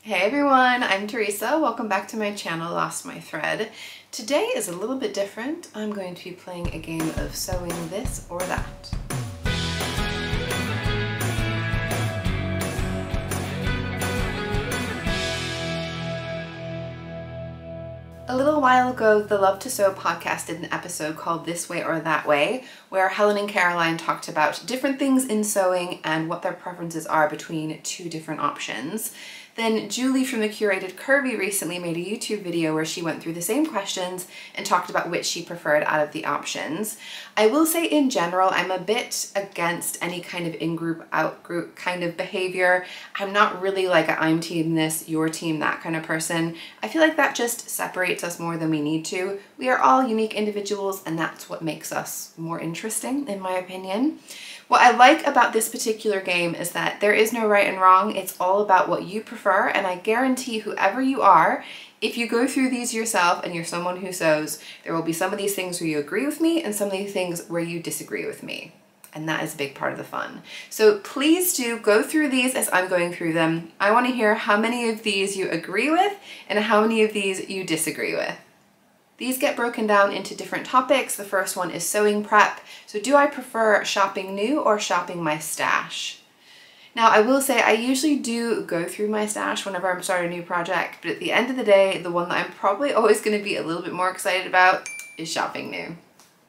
Hey everyone, I'm Teresa. Welcome back to my channel, Lost My Thread. Today is a little bit different. I'm going to be playing a game of sewing this or that. A little while ago, the Love to Sew podcast did an episode called This Way or That Way, where Helen and Caroline talked about different things in sewing and what their preferences are between two different options. Then Julie from the Curated Curvy recently made a YouTube video where she went through the same questions and talked about which she preferred out of the options. I will say in general, I'm a bit against any kind of in-group, out-group kind of behavior. I'm not really like a I'm team this, your team that kind of person. I feel like that just separates us more than we need to. We are all unique individuals and that's what makes us more interesting, in my opinion. What I like about this particular game is that there is no right and wrong. It's all about what you prefer, and I guarantee whoever you are, if you go through these yourself and you're someone who sews, there will be some of these things where you agree with me and some of these things where you disagree with me. And that is a big part of the fun. So please do go through these as I'm going through them. I want to hear how many of these you agree with and how many of these you disagree with. These get broken down into different topics. The first one is sewing prep. So do I prefer shopping new or shopping my stash? Now I will say I usually do go through my stash whenever I'm starting a new project, but at the end of the day, the one that I'm probably always going to be a little bit more excited about is shopping new.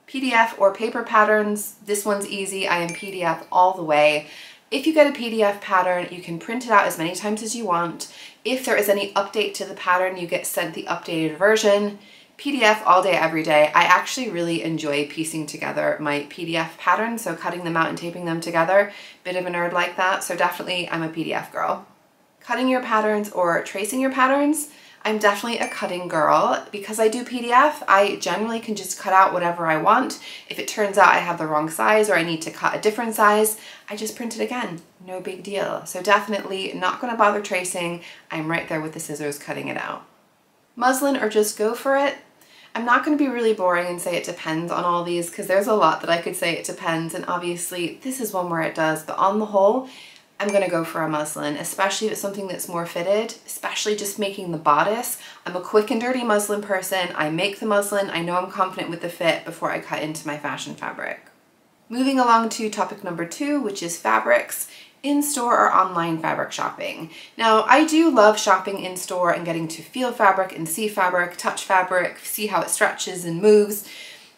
PDF or paper patterns, this one's easy. I am PDF all the way. If you get a PDF pattern, you can print it out as many times as you want. If there is any update to the pattern, you get sent the updated version. PDF all day, every day. I actually really enjoy piecing together my PDF patterns, so cutting them out and taping them together. Bit of a nerd like that, so definitely I'm a PDF girl. Cutting your patterns or tracing your patterns, I'm definitely a cutting girl. Because I do PDF, I generally can just cut out whatever I want. If it turns out I have the wrong size or I need to cut a different size, I just print it again. No big deal. So definitely not gonna bother tracing. I'm right there with the scissors cutting it out. Muslin or just go for it? I'm not going to be really boring and say it depends on all these because there's a lot that I could say it depends, and obviously this is one where it does, but on the whole, I'm going to go for a muslin, especially if it's something that's more fitted, especially just making the bodice. I'm a quick and dirty muslin person. I make the muslin. I know I'm confident with the fit before I cut into my fashion fabric. Moving along to topic number 2, which is fabrics. In-store or online fabric shopping. Now, I do love shopping in-store and getting to feel fabric and see fabric, touch fabric, see how it stretches and moves.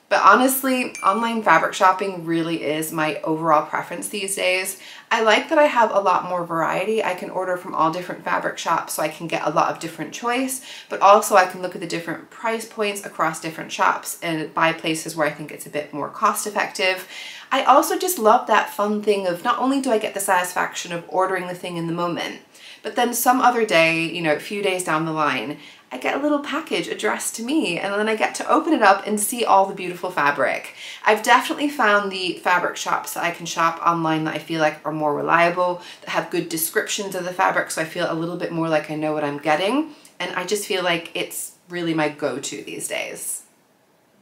But honestly, online fabric shopping really is my overall preference these days. I like that I have a lot more variety. I can order from all different fabric shops so I can get a lot of different choice, but also I can look at the different price points across different shops and buy places where I think it's a bit more cost effective. I also just love that fun thing of not only do I get the satisfaction of ordering the thing in the moment, but then some other day, you know, a few days down the line, I get a little package addressed to me and then I get to open it up and see all the beautiful fabric. I've definitely found the fabric shops that I can shop online that I feel like are more reliable, that have good descriptions of the fabric so I feel a little bit more like I know what I'm getting, and I just feel like it's really my go-to these days.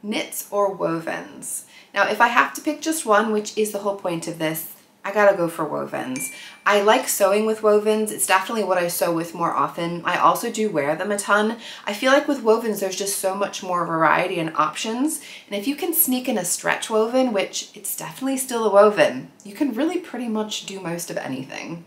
Knits or wovens? Now if I have to pick just one, which is the whole point of this, I gotta go for wovens. I like sewing with wovens. It's definitely what I sew with more often. I also do wear them a ton. I feel like with wovens, there's just so much more variety and options. And if you can sneak in a stretch woven, which it's definitely still a woven, you can really pretty much do most of anything.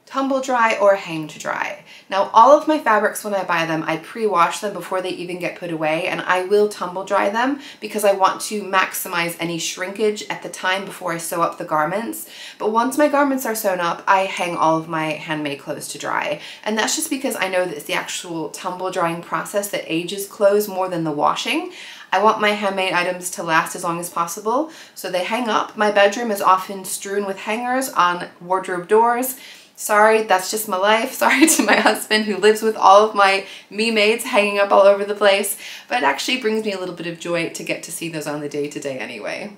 Tumble dry or hang to dry. Now all of my fabrics when I buy them, I pre-wash them before they even get put away, and I will tumble dry them because I want to maximize any shrinkage at the time before I sew up the garments. But once my garments are sewn up, I hang all of my handmade clothes to dry. And that's just because I know that it's the actual tumble drying process that ages clothes more than the washing. I want my handmade items to last as long as possible, so they hang up. My bedroom is often strewn with hangers on wardrobe doors. Sorry, that's just my life. Sorry to my husband who lives with all of my me-mades hanging up all over the place, but it actually brings me a little bit of joy to get to see those on the day-to-day anyway.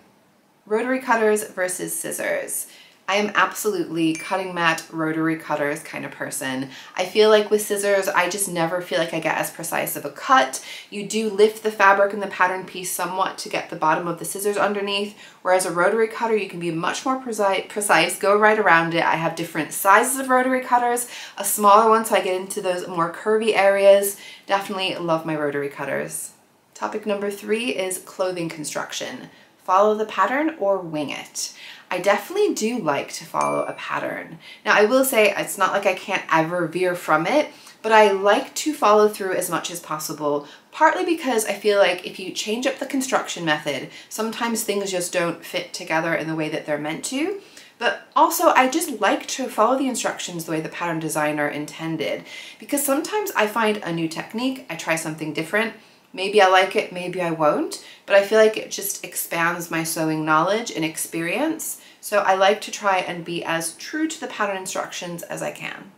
Rotary cutters versus scissors. I am absolutely cutting mat, rotary cutters kind of person. I feel like with scissors, I just never feel like I get as precise of a cut. You do lift the fabric and the pattern piece somewhat to get the bottom of the scissors underneath, whereas a rotary cutter, you can be much more precise, go right around it. I have different sizes of rotary cutters, a smaller one so I get into those more curvy areas. Definitely love my rotary cutters. Topic number 3 is clothing construction. Follow the pattern or wing it. I definitely do like to follow a pattern. Now I will say it's not like I can't ever veer from it, but I like to follow through as much as possible, partly because I feel like if you change up the construction method, sometimes things just don't fit together in the way that they're meant to. But also I just like to follow the instructions the way the pattern designer intended, because sometimes I find a new technique, I try something different, maybe I like it, maybe I won't, but I feel like it just expands my sewing knowledge and experience. So I like to try and be as true to the pattern instructions as I can.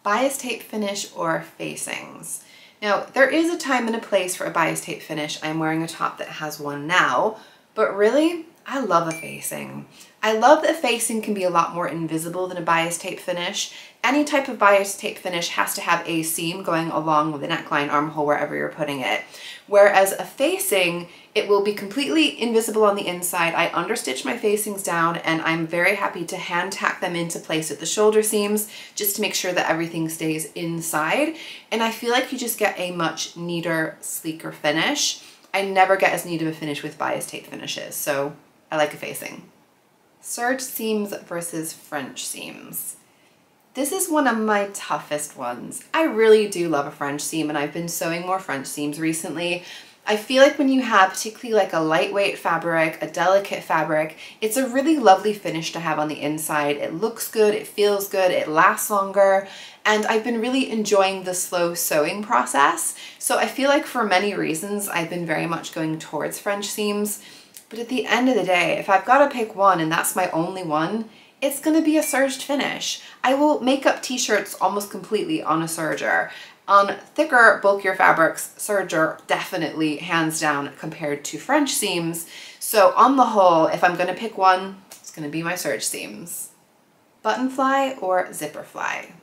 Bias tape finish or facings. Now, there is a time and a place for a bias tape finish. I'm wearing a top that has one now, but really, I love a facing. I love that a facing can be a lot more invisible than a bias tape finish. Any type of bias tape finish has to have a seam going along with the neckline, armhole, wherever you're putting it. Whereas a facing, it will be completely invisible on the inside. I understitch my facings down and I'm very happy to hand tack them into place at the shoulder seams just to make sure that everything stays inside. And I feel like you just get a much neater, sleeker finish. I never get as neat of a finish with bias tape finishes, so I like a facing. Serge seams versus French seams. This is one of my toughest ones. I really do love a French seam and I've been sewing more French seams recently. I feel like when you have particularly like a lightweight fabric, a delicate fabric, it's a really lovely finish to have on the inside. It looks good, it feels good, it lasts longer, and I've been really enjoying the slow sewing process. So I feel like for many reasons, I've been very much going towards French seams. But at the end of the day, if I've got to pick one and that's my only one, it's going to be a serged finish. I will make up t-shirts almost completely on a serger. On thicker, bulkier fabrics, serger definitely hands down compared to French seams. So on the whole, if I'm going to pick one, it's going to be my serge seams. Button fly or zipper fly?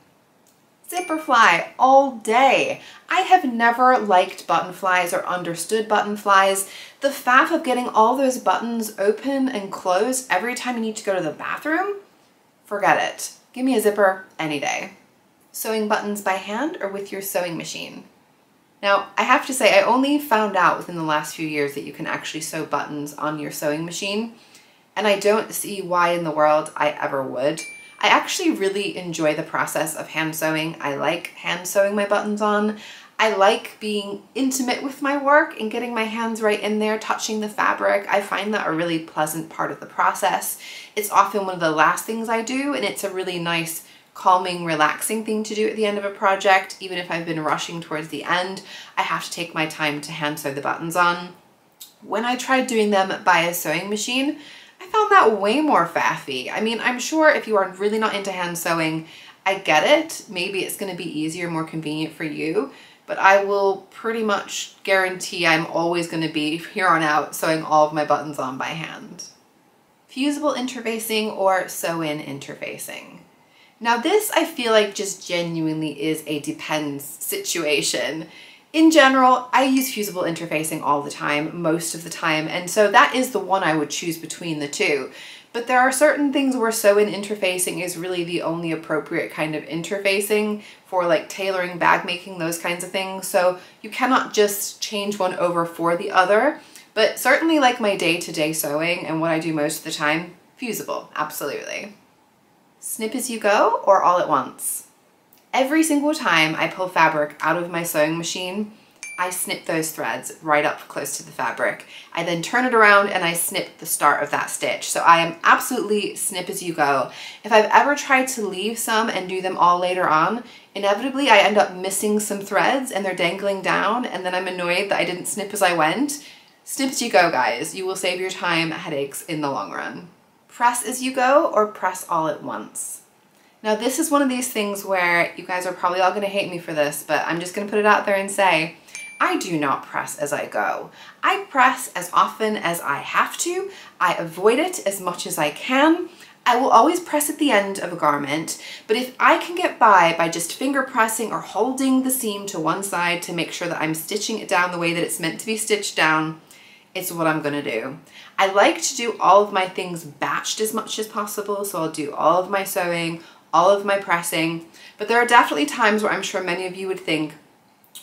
Zipper fly all day. I have never liked button flies or understood button flies. The faff of getting all those buttons open and closed every time you need to go to the bathroom, forget it. Give me a zipper any day. Sewing buttons by hand or with your sewing machine? Now, I have to say, I only found out within the last few years that you can actually sew buttons on your sewing machine, and I don't see why in the world I ever would. I actually really enjoy the process of hand sewing. I like hand sewing my buttons on. I like being intimate with my work and getting my hands right in there, touching the fabric. I find that a really pleasant part of the process. It's often one of the last things I do, and it's a really nice, calming, relaxing thing to do at the end of a project. Even if I've been rushing towards the end, I have to take my time to hand sew the buttons on. When I tried doing them by a sewing machine, I found that way more faffy. I mean, I'm sure if you are really not into hand sewing, I get it. Maybe it's going to be easier, more convenient for you, but I will pretty much guarantee I'm always going to be, here on out, sewing all of my buttons on by hand. Fusible interfacing or sew-in interfacing? Now this, I feel like, just genuinely is a depends situation. In general, I use fusible interfacing all the time, most of the time, and so that is the one I would choose between the two. But there are certain things where sew-in interfacing is really the only appropriate kind of interfacing for like tailoring, bag making, those kinds of things. So you cannot just change one over for the other, but certainly like my day-to-day sewing and what I do most of the time, fusible, absolutely. Snip as you go or all at once? Every single time I pull fabric out of my sewing machine, I snip those threads right up close to the fabric. I then turn it around and I snip the start of that stitch. So I am absolutely snip as you go. If I've ever tried to leave some and do them all later on, inevitably I end up missing some threads and they're dangling down, and then I'm annoyed that I didn't snip as I went. Snip as you go, guys. You will save your time headaches in the long run. Press as you go or press all at once? Now this is one of these things where you guys are probably all going to hate me for this, but I'm just going to put it out there and say, I do not press as I go. I press as often as I have to. I avoid it as much as I can. I will always press at the end of a garment, but if I can get by just finger pressing or holding the seam to one side to make sure that I'm stitching it down the way that it's meant to be stitched down, it's what I'm gonna do. I like to do all of my things batched as much as possible, so I'll do all of my sewing, all of my pressing, but there are definitely times where I'm sure many of you would think,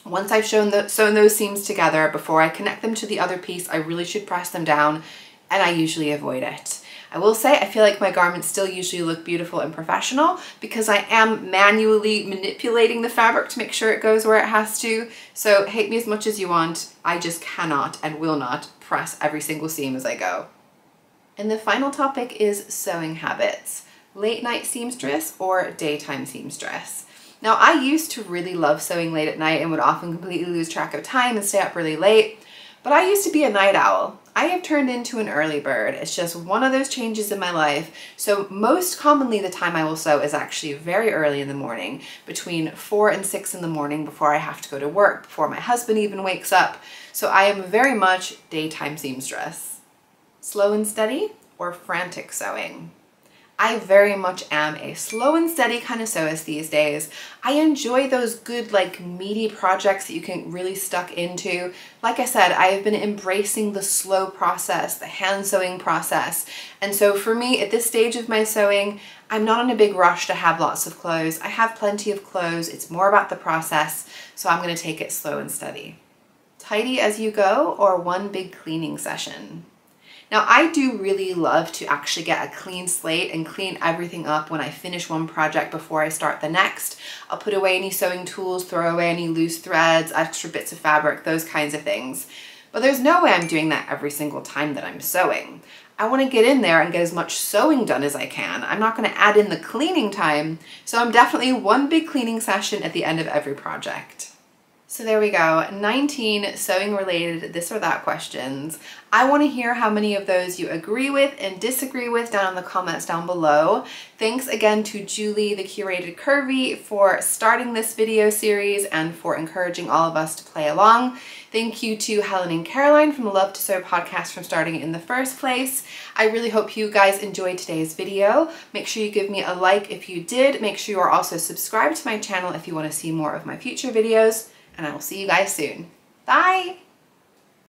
once I've sewn those seams together, before I connect them to the other piece, I really should press them down, and I usually avoid it. I will say I feel like my garments still usually look beautiful and professional because I am manually manipulating the fabric to make sure it goes where it has to. So hate me as much as you want, I just cannot and will not press every single seam as I go. And the final topic is sewing habits. Late night seamstress or daytime seamstress. Now I used to really love sewing late at night and would often completely lose track of time and stay up really late, but I used to be a night owl. I have turned into an early bird. It's just one of those changes in my life. So most commonly the time I will sew is actually very early in the morning, between 4 and 6 in the morning before I have to go to work, before my husband even wakes up. So I am very much daytime seamstress. Slow and steady or frantic sewing? I very much am a slow and steady kind of sewist these days. I enjoy those good like meaty projects that you can really stuck into. Like I said, I have been embracing the slow process, the hand sewing process. And so for me at this stage of my sewing, I'm not in a big rush to have lots of clothes. I have plenty of clothes. It's more about the process. So I'm going to take it slow and steady. Tidy as you go or one big cleaning session? Now I do really love to actually get a clean slate and clean everything up when I finish one project before I start the next. I'll put away any sewing tools, throw away any loose threads, extra bits of fabric, those kinds of things. But there's no way I'm doing that every single time that I'm sewing. I want to get in there and get as much sewing done as I can. I'm not going to add in the cleaning time, so I'm definitely one big cleaning session at the end of every project. So there we go, 19 sewing related this or that questions. I want to hear how many of those you agree with and disagree with down in the comments down below. Thanks again to Julie, the Curated Curvy, for starting this video series and for encouraging all of us to play along. Thank you to Helen and Caroline from the Love to Sew podcast for starting it in the first place. I really hope you guys enjoyed today's video. Make sure you give me a like if you did. Make sure you are also subscribed to my channel if you want to see more of my future videos. And I will see you guys soon. Bye!